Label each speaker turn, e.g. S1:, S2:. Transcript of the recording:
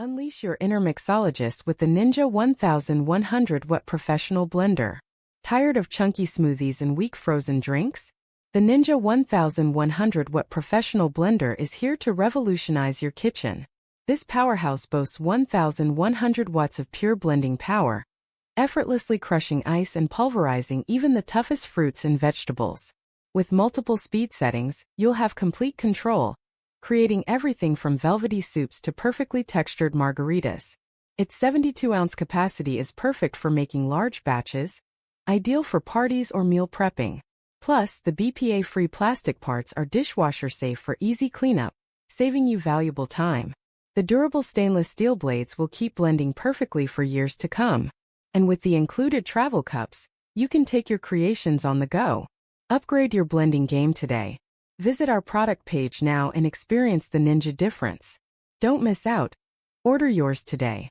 S1: Unleash your inner mixologist with the Ninja 1100-watt Professional Blender. Tired of chunky smoothies and weak frozen drinks? The Ninja 1100-watt Professional Blender is here to revolutionize your kitchen. This powerhouse boasts 1,100 watts of pure blending power, effortlessly crushing ice and pulverizing even the toughest fruits and vegetables. With multiple speed settings, you'll have complete control, creating everything from velvety soups to perfectly textured margaritas. Its 72-ounce capacity is perfect for making large batches, ideal for parties or meal prepping. Plus, the BPA-free plastic parts are dishwasher-safe for easy cleanup, saving you valuable time. The durable stainless steel blades will keep blending perfectly for years to come. And with the included travel cups, you can take your creations on the go. Upgrade your blending game today. Visit our product page now and experience the Ninja difference. Don't miss out. Order yours today.